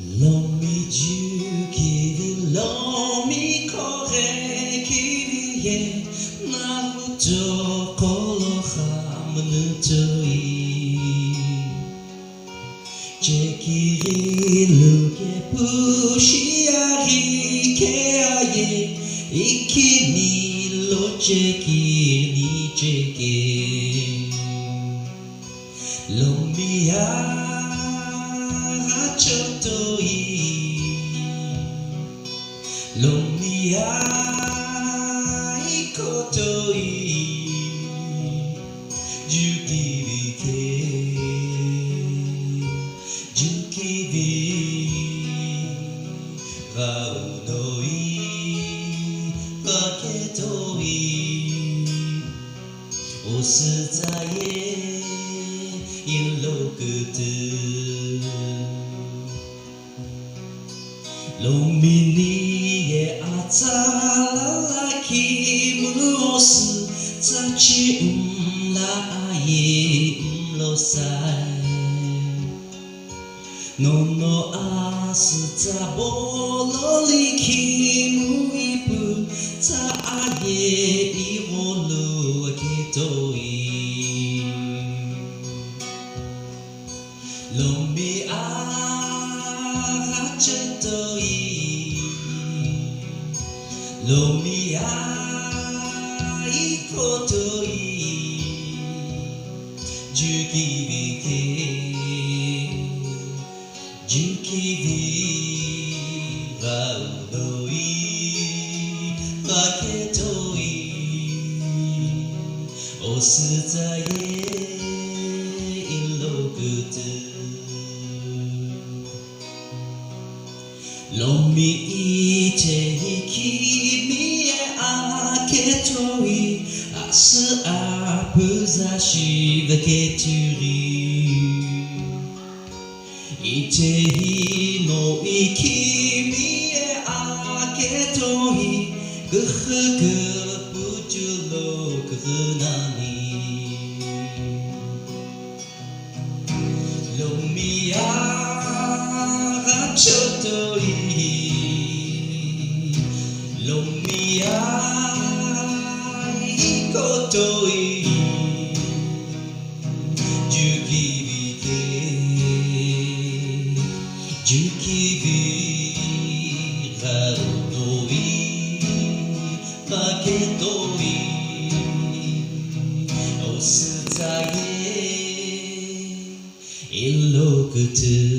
L'homme Dieu qui vit l'homme correct qui vit naruto koloha menutui Jekiri luke pushiari keaye ikini lo jeki ni jeki L'homme L'omia ikotoi Jukivi Vaudoi Vaketoi Osuzaye Ilokutu Lomini ye atalaki muosu tachi la aye mlosai Nono asu tabololi kimuipu ta aye iwolu aketoi Lomi L'homme ikotoi Jukivi Vaudoi Vaketoi Osuzaye Ilokutu L'homme kimi aketoi asu apuzashi vaketuri Itehi no ikimi aketoi Gehege pujulo kerenani Lomia rachotoi L'omia ikotoi Jukivi Vaudoi Vaketoi Osuzaye Ilokutu